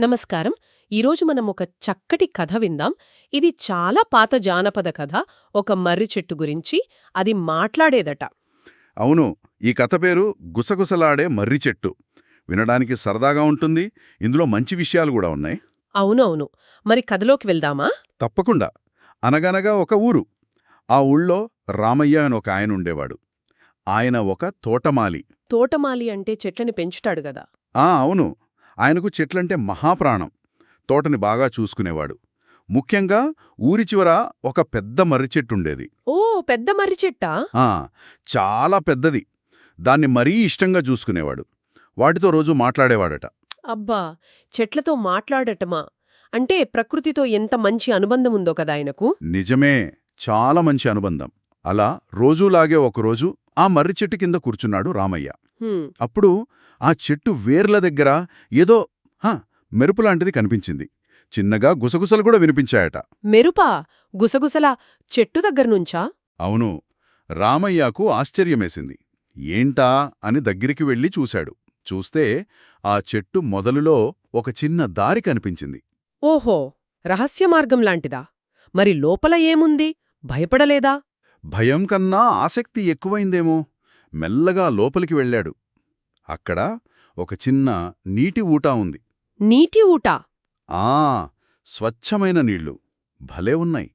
నమస్కారం. ఈరోజు మనం ఒక చక్కటి కథ విందాం. ఇది చాలా పాత జానపద కథ. ఒక మర్రి చెట్టు గురించి. అది మాట్లాడేదట. అవును, ఈ కథ పేరు గుసగుసలాడే మర్రి చెట్టు. వినడానికి సరదాగా ఉంటుంది. ఇందులో మంచి విషయాలు కూడా ఉన్నాయి. అవునవును. మరి కథలోకి వెళ్దామా? తప్పకుండా. అనగనగా ఒక ఊరు. ఆ ఊళ్ళో రామయ్య అని ఒక ఆయన ఉండేవాడు. ఆయన ఒక తోటమాలి. తోటమాలి అంటే చెట్లని పెంచుతాడు గదా. అవును, ఆయనకు చెట్లంటే మహాప్రాణం. తోటని బాగా చూసుకునేవాడు. ముఖ్యంగా ఊరి చివర ఒక పెద్ద మర్రి చెట్టుండేది. ఓ, పెద్ద మర్రి చెట్టా? ఆ చాలా పెద్దది. దాన్ని మరీ ఇష్టంగా చూసుకునేవాడు. వాటితో రోజూ మాట్లాడేవాడట. అబ్బా, చెట్లతో మాట్లాడటమా? అంటే ప్రకృతితో ఎంత మంచి అనుబంధం ఉందో కదా ఆయనకు. నిజమే, చాలా మంచి అనుబంధం. అలా రోజూలాగే ఒకరోజు ఆ మర్రి చెట్టు కింద కూర్చున్నాడు రామయ్య. హ్మ్. అప్పుడు ఆ చెట్టు వేర్ల దగ్గర ఏదో మెరుపులాంటిది కనిపించింది. చిన్నగా గుసగుసలు కూడా వినిపించాయట. మెరుపా? గుసగుసలా? చెట్టు దగ్గర్నుంచా? అవును. రామయ్యకు ఆశ్చర్యమేసింది. ఏంటా అని దగ్గరికి వెళ్ళి చూశాడు. చూస్తే ఆ చెట్టు మొదలులో ఒక చిన్న దారి కనిపించింది. ఓహో, రహస్య మార్గం లాంటిదా? మరి లోపల ఏముంది? భయపడలేదా? భయం కన్నా ఆసక్తి ఎక్కువైందేమో. మెల్లగా లోపలికి వెళ్ళాడు. అక్కడ ఒక చిన్న నీటి ఊట ఉంది. నీటి ఊట? స్వచ్ఛమైన నీళ్లు. భలే ఉన్నాయి.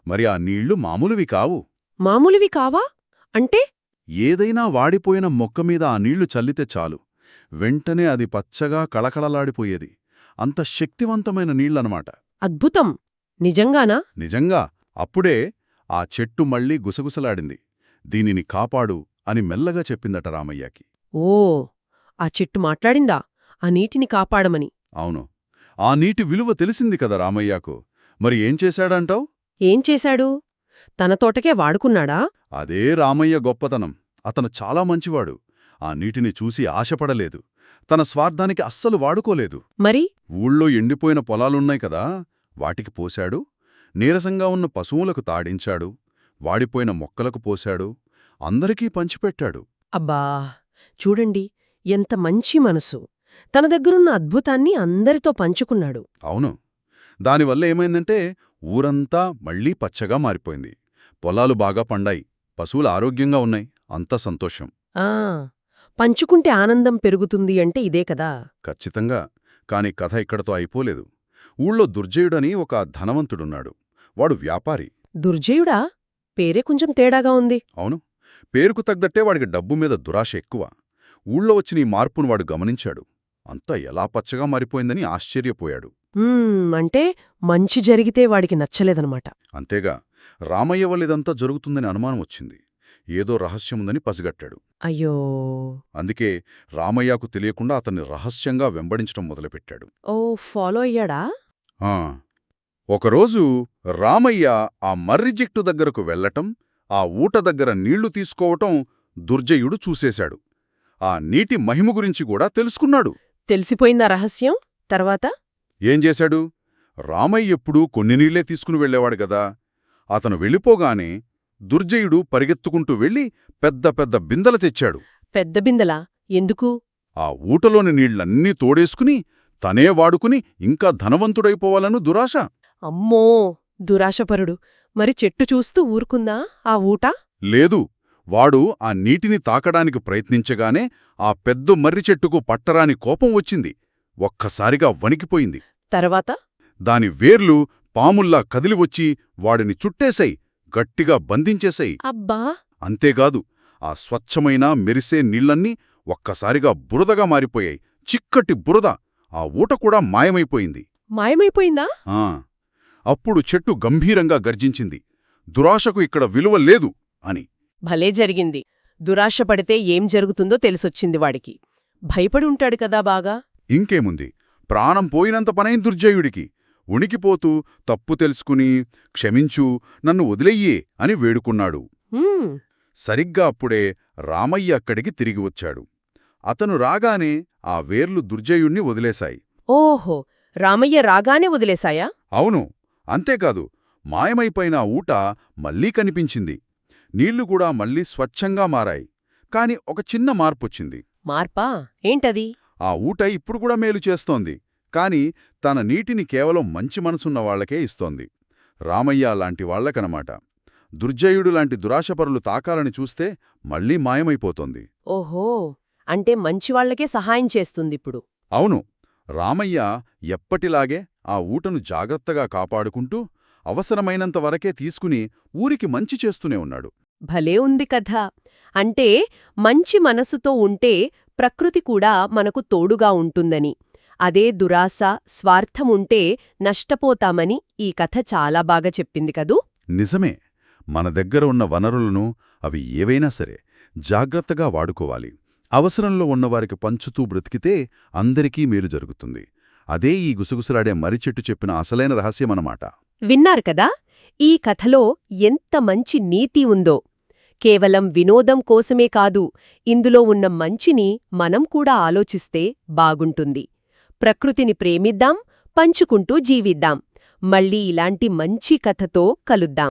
మరి ఆ నీళ్లు మామూలువి కావు. మామూలువి కావా? అంటే? ఏదైనా వాడిపోయిన మొక్క మీద ఆ నీళ్లు చల్లితే చాలు, వెంటనే అది పచ్చగా కళకళలాడిపోయేది. అంత శక్తివంతమైన నీళ్లనమాట. అద్భుతం! నిజంగానా? నిజంగా. అప్పుడే ఆ చెట్టు మళ్ళీ గుసగుసలాడింది. దీనిని కాపాడు అని మెల్లగా చెప్పిందట రామయ్యకి. ఓ, ఆ చెట్టు మాట్లాడిందా? ఆ నీటిని కాపాడమని? అవును. ఆ నీటి విలువ తెలిసింది కదా రామయ్యకు. మరి ఏం చేశాడంటావ్? ఏం చేశాడు? తన తోటకే వాడుకున్నాడా? అదే రామయ్య గొప్పతనం. అతను చాలా మంచివాడు. ఆ నీటిని చూసి ఆశపడలేదు. తన స్వార్థానికి అస్సలు వాడుకోలేదు. మరి? ఊళ్ళో ఎండిపోయిన పొలాలున్నాయి కదా, వాటికి పోశాడు. నీరసంగా ఉన్న పశువులకు తాడించాడు. వాడిపోయిన మొక్కలకు పోశాడు. అందరికీ పంచిపెట్టాడు. అబ్బా, చూడండి, ఎంత మంచి మనసు! తన దగ్గరున్న అద్భుతాన్ని అందరితో పంచుకున్నాడు. అవును. దానివల్ల ఏమైందంటే ఊరంతా మళ్లీ పచ్చగా మారిపోయింది. పొలాలు బాగా పండాయి. పశువులు ఆరోగ్యంగా ఉన్నాయి. అంతా సంతోషం. ఆ, పంచుకుంటే ఆనందం పెరుగుతుంది అంటే ఇదే కదా. ఖచ్చితంగా. కాని కథ ఇక్కడతో అయిపోలేదు. ఊళ్ళో దుర్జయుడని ఒక ధనవంతుడున్నాడు. వాడు వ్యాపారి. దుర్జయుడా? పేరే కొంచెం తేడాగా ఉంది. అవును. పేరుకు తగ్గట్టే వాడికి డబ్బు మీద దురాశ ఎక్కువ. ఊళ్ళో వచ్చిన ఈ మార్పును వాడు గమనించాడు. అంతా ఎలా పచ్చగా మారిపోయిందని ఆశ్చర్యపోయాడు. అంటే మంచి జరిగితే వాడికి నచ్చలేదనమాట. అంతేగా, రామయ్య వల్ల ఇదంతా జరుగుతుందని అనుమానం వచ్చింది. ఏదో రహస్యముందని పసిగట్టాడు. అయ్యో! అందుకే రామయ్యకు తెలియకుండా అతన్ని రహస్యంగా వెంబడించడం మొదలుపెట్టాడు. ఓ, ఫాలో అయ్యాడా? ఆ ఒకరోజు రామయ్య ఆ మర్రి చెట్టు దగ్గరకు వెళ్లటం, ఆ ఊట దగ్గర నీళ్లు తీసుకోవటం దుర్జయుడు చూసేశాడు. ఆ నీటి మహిమ గురించి కూడా తెలుసుకున్నాడు. తెలిసిపోయిందా రహస్యం? తర్వాత? ఏం చేశాడు? రామయ్య ఎప్పుడూ కొన్ని నీళ్లే తీసుకుని వెళ్లేవాడు గదా. అతను వెళ్ళిపోగానే దుర్జయుడు పరిగెత్తుకుంటూ వెళ్లి పెద్ద పెద్ద బిందెలు తెచ్చాడు. పెద్ద బిందెలా? ఎందుకు? ఆ ఊటలోని నీళ్లన్నీ తోడేసుకుని తనే వాడుకుని ఇంకా ధనవంతుడైపోవాలను దురాశ. అమ్మో, దురాశపరుడు. మరి చెట్టు చూస్తూ ఊరుకుందా ఆ ఊట? లేదు. వాడు ఆ నీటిని తాకడానికి ప్రయత్నించగానే ఆ పెద్ద మర్రి చెట్టుకు పట్టరాని కోపం వచ్చింది. ఒక్కసారిగా వణికిపోయింది. తర్వాత? దాని వేర్లు పాముల్లా కదిలివచ్చి వాడిని చుట్టేశాయి, గట్టిగా బంధించేశాయి. అబ్బా! అంతేకాదు, ఆ స్వచ్ఛమైన మెరిసే నీళ్లన్నీ ఒక్కసారిగా బురదగా మారిపోయాయి. చిక్కటి బురద. ఆ ఊట కూడా మాయమైపోయింది. మాయమైపోయిందా? ఆ అప్పుడు చెట్టు గంభీరంగా గర్జించింది, దురాశకు ఇక్కడ విలువ లేదు అని. భలే జరిగింది. దురాశ పడితే ఏం జరుగుతుందో తెలిసొచ్చింది వాడికి. భయపడి ఉంటాడు కదా బాగా. ఇంకేముంది, ప్రాణం పోయినంత పనైం దుర్జయుడికి. ఉణికిపోతూ తప్పు తెలుసుకుని క్షమించు, నన్ను వదిలెయ్యే అని వేడుకున్నాడు. హ్మ్. సరిగ్గా అప్పుడే రామయ్య అక్కడికి తిరిగి వచ్చాడు. అతను రాగానే ఆ వేర్లు దుర్జయుణ్ణి వదిలేశాయి. ఓహో, రామయ్య రాగానే వదిలేశాయా? అవును. అంతేకాదు, మాయమైపోయిన ఊట మళ్లీ కనిపించింది. నీళ్లు కూడా మళ్లీ స్వచ్ఛంగా మారాయి. కాని ఒక చిన్న మార్పొచ్చింది. మార్పా? ఏంటది? ఆ ఊట ఇప్పుడు కూడా మేలు చేస్తోంది. కాని తన నీటిని కేవలం మంచి మనసున్న వాళ్లకే ఇస్తోంది. రామయ్య లాంటి వాళ్లకనమాట. దుర్జయుడు లాంటి దురాశపరులు తాకాలని చూస్తే మళ్లీ మాయమైపోతోంది. ఓహో, అంటే మంచివాళ్లకే సహాయం చేస్తుందిప్పుడు. అవును, రామయ్య ఎప్పటిలాగే ఆ ఊటను జాగ్రత్తగా కాపాడుకుంటూ అవసరమైనంత వరకే తీసుకుని ఊరికి మంచి చేస్తూనే ఉన్నాడు. భలే ఉంది కథ. అంటే మంచి మనసుతో ఉంటే ప్రకృతి కూడా మనకు తోడుగా ఉంటుందని, అదే దురాశ, స్వార్థముంటే నష్టపోతామని ఈ కథ చాలా బాగా చెప్పింది కదూ. నిజమే. మన దగ్గర ఉన్న వనరులను, అవి ఏవైనా సరే, జాగ్రత్తగా వాడుకోవాలి. అవసరంలో ఉన్నవారికి పంచుతూ బ్రతికితే అందరికీ మేలు జరుగుతుంది. అదే ఈ గుసగుసలాడే మర్రిచెట్టు చెప్పిన అసలైన రహస్యమన్నమాట. విన్నారు కదా, ఈ కథలో ఎంత మంచి నీతి ఉందో. కేవలం వినోదం కోసమే కాదు, ఇందులో ఉన్న మంచిని మనం కూడా ఆలోచిస్తే బాగుంటుంది. ప్రకృతిని ప్రేమిద్దాం, పంచుకుంటూ జీవిద్దాం. మళ్ళీ ఇలాంటి మంచి కథతో కలుద్దాం.